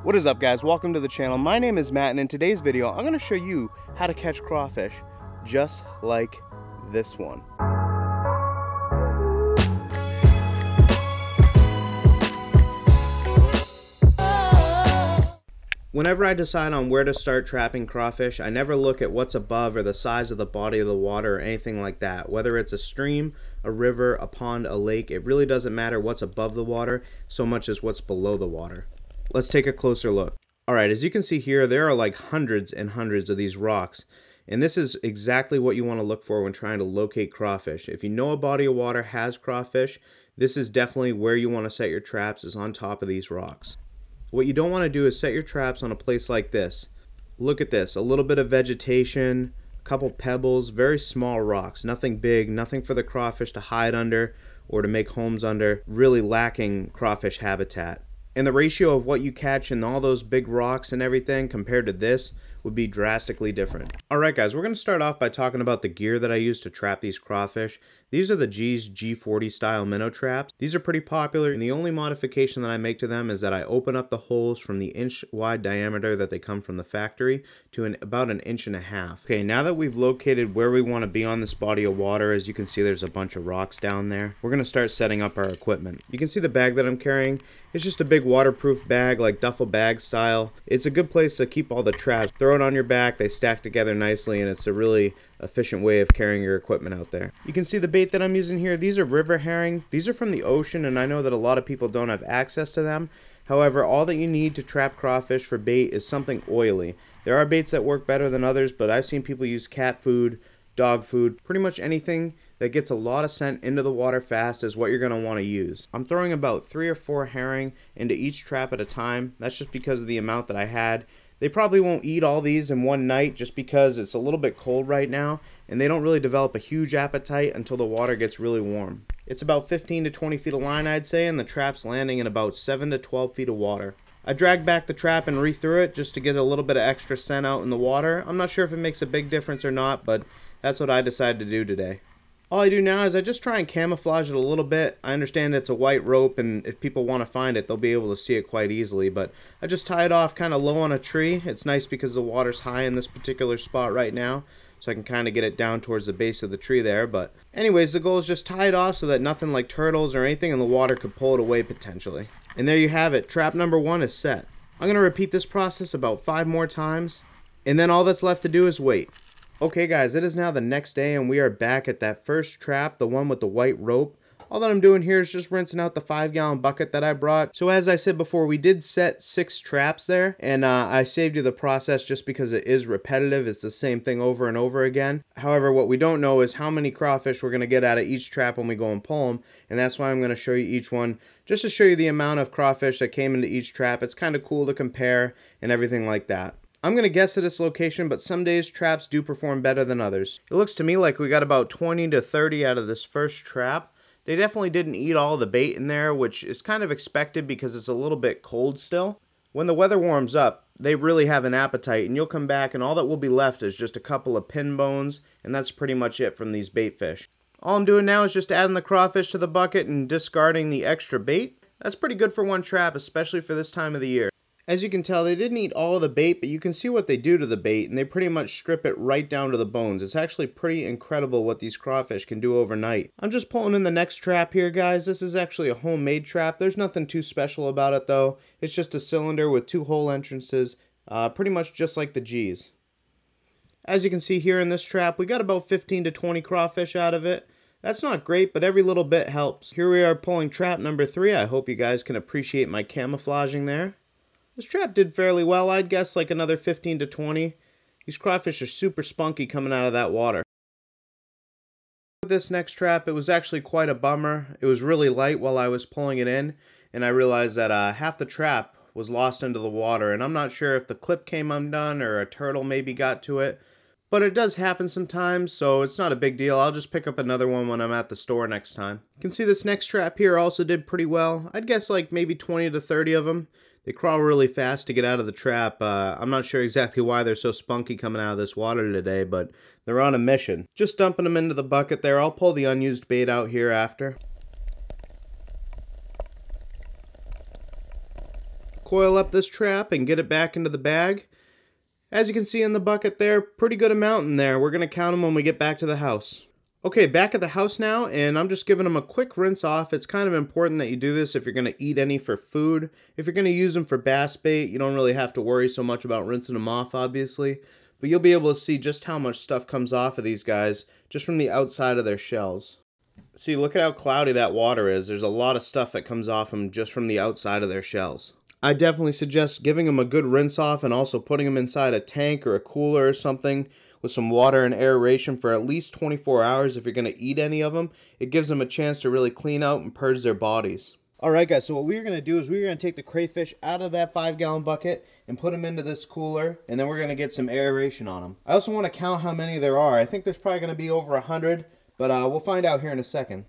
What is up, guys? Welcome to the channel. My name is Matt, and in today's video I'm going to show you how to catch crawfish just like this one. Whenever I decide on where to start trapping crawfish, I never look at what's above or the size of the body of the water or anything like that. Whether it's a stream, a river, a pond, a lake, it really doesn't matter what's above the water so much as what's below the water. Let's take a closer look. Alright, as you can see here, there are like hundreds and hundreds of these rocks. And this is exactly what you want to look for when trying to locate crawfish. If you know a body of water has crawfish, this is definitely where you want to set your traps, is on top of these rocks. What you don't want to do is set your traps on a place like this. Look at this, a little bit of vegetation, a couple pebbles, very small rocks, nothing big, nothing for the crawfish to hide under or to make homes under, really lacking crawfish habitat. And the ratio of what you catch in all those big rocks and everything compared to this would be drastically different. Alright guys, we're going to start off by talking about the gear that I use to trap these crawfish. These are the G's G40 style minnow traps. These are pretty popular, and the only modification that I make to them is that I open up the holes from the inch wide diameter that they come from the factory to about an inch and a half. Okay, now that we've located where we want to be on this body of water, as you can see there's a bunch of rocks down there, we're going to start setting up our equipment. You can see the bag that I'm carrying. It's just a big waterproof bag, like duffel bag style. It's a good place to keep all the traps. Throw it on your back, they stack together nicely, and it's a really efficient way of carrying your equipment out there. You can see the bait that I'm using here. These are river herring. These are from the ocean, and I know that a lot of people don't have access to them. However, all that you need to trap crawfish for bait is something oily. There are baits that work better than others, but I've seen people use cat food, dog food, pretty much anything that gets a lot of scent into the water fast is what you're going to want to use. I'm throwing about 3 or 4 herring into each trap at a time. That's just because of the amount that I had. They probably won't eat all these in one night just because it's a little bit cold right now, and they don't really develop a huge appetite until the water gets really warm. It's about 15 to 20 feet of line, I'd say, and the trap's landing in about 7 to 12 feet of water. I dragged back the trap and re-threw it just to get a little bit of extra scent out in the water. I'm not sure if it makes a big difference or not, but that's what I decided to do today. All I do now is I just try and camouflage it a little bit. I understand it's a white rope, and if people want to find it, they'll be able to see it quite easily, but I just tie it off kind of low on a tree. It's nice because the water's high in this particular spot right now, so I can kind of get it down towards the base of the tree there. But anyways, the goal is just tie it off so that nothing like turtles or anything in the water could pull it away potentially. And there you have it. Trap number 1 is set. I'm going to repeat this process about 5 more times, and then all that's left to do is wait. Okay guys, it is now the next day, and we are back at that first trap, the one with the white rope. All that I'm doing here is just rinsing out the 5-gallon bucket that I brought. So as I said before, we did set 6 traps there, and I saved you the process just because it is repetitive. It's the same thing over and over again. However, what we don't know is how many crawfish we're going to get out of each trap when we go and pull them, and that's why I'm going to show you each one, just to show you the amount of crawfish that came into each trap. It's kind of cool to compare and everything like that. I'm going to guess at this location, but some days traps do perform better than others. It looks to me like we got about 20 to 30 out of this first trap. They definitely didn't eat all the bait in there, which is kind of expected because it's a little bit cold still. When the weather warms up, they really have an appetite, and you'll come back and all that will be left is just a couple of pin bones, and that's pretty much it from these bait fish. All I'm doing now is just adding the crawfish to the bucket and discarding the extra bait. That's pretty good for one trap, especially for this time of the year. As you can tell, they didn't eat all of the bait, but you can see what they do to the bait, and they pretty much strip it right down to the bones. It's actually pretty incredible what these crawfish can do overnight. I'm just pulling in the next trap here, guys. This is actually a homemade trap. There's nothing too special about it, though. It's just a cylinder with 2 hole entrances, pretty much just like the G's. As you can see here in this trap, we got about 15 to 20 crawfish out of it. That's not great, but every little bit helps. Here we are pulling trap number 3. I hope you guys can appreciate my camouflaging there. This trap did fairly well. I'd guess like another 15 to 20. These crawfish are super spunky coming out of that water. With this next trap, it was actually quite a bummer. It was really light while I was pulling it in, and I realized that half the trap was lost into the water, and I'm not sure if the clip came undone or a turtle maybe got to it. But it does happen sometimes, so it's not a big deal. I'll just pick up another one when I'm at the store next time. You can see this next trap here also did pretty well. I'd guess like maybe 20 to 30 of them. They crawl really fast to get out of the trap. I'm not sure exactly why they're so spunky coming out of this water today, but they're on a mission. Just dumping them into the bucket there. I'll pull the unused bait out here after. coil up this trap and get it back into the bag. As you can see in the bucket there, pretty good amount in there. We're going to count them when we get back to the house. Okay, back at the house now, and I'm just giving them a quick rinse off. It's kind of important that you do this if you're going to eat any for food. If you're going to use them for bass bait, you don't really have to worry so much about rinsing them off, obviously. But you'll be able to see just how much stuff comes off of these guys just from the outside of their shells. See, look at how cloudy that water is. There's a lot of stuff that comes off them just from the outside of their shells. I definitely suggest giving them a good rinse off and also putting them inside a tank or a cooler or something with some water and aeration for at least 24 hours if you're going to eat any of them. It gives them a chance to really clean out and purge their bodies. Alright guys, so what we're going to do is we're going to take the crayfish out of that 5-gallon bucket and put them into this cooler, and then we're going to get some aeration on them. I also want to count how many there are. I think there's probably going to be over 100, but we'll find out here in a second.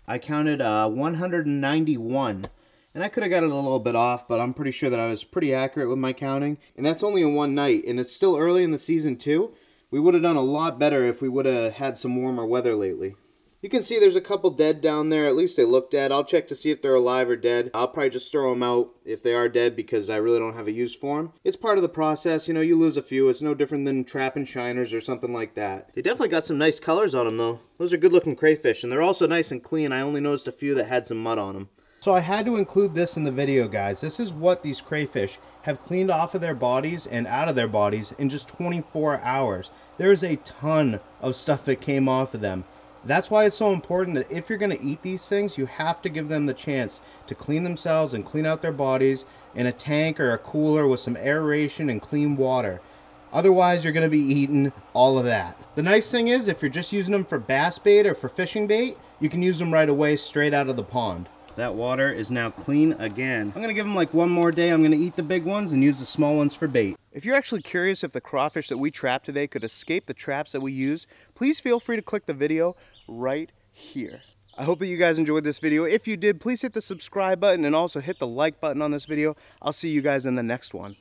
I counted 191, and I could have got it a little bit off, but I'm pretty sure that I was pretty accurate with my counting, and that's only in one night, and it's still early in the season too. We would have done a lot better if we would have had some warmer weather lately. You can see there's a couple dead down there. At least they look dead. I'll check to see if they're alive or dead. I'll probably just throw them out if they are dead because I really don't have a use for them. It's part of the process. You know, you lose a few. It's no different than trapping shiners or something like that. They definitely got some nice colors on them though. Those are good looking crayfish, and they're also nice and clean. I only noticed a few that had some mud on them. So I had to include this in the video, guys. This is what these crayfish have cleaned off of their bodies and out of their bodies in just 24 hours. There is a ton of stuff that came off of them. That's why it's so important that if you're going to eat these things, you have to give them the chance to clean themselves and clean out their bodies in a tank or a cooler with some aeration and clean water. Otherwise, you're going to be eating all of that. The nice thing is, if you're just using them for bass bait or for fishing bait, you can use them right away straight out of the pond. That water is now clean again. I'm going to give them like one more day. I'm going to eat the big ones and use the small ones for bait. If you're actually curious if the crawfish that we trapped today could escape the traps that we use, please feel free to click the video right here. I hope that you guys enjoyed this video. If you did, please hit the subscribe button and also hit the like button on this video. I'll see you guys in the next one.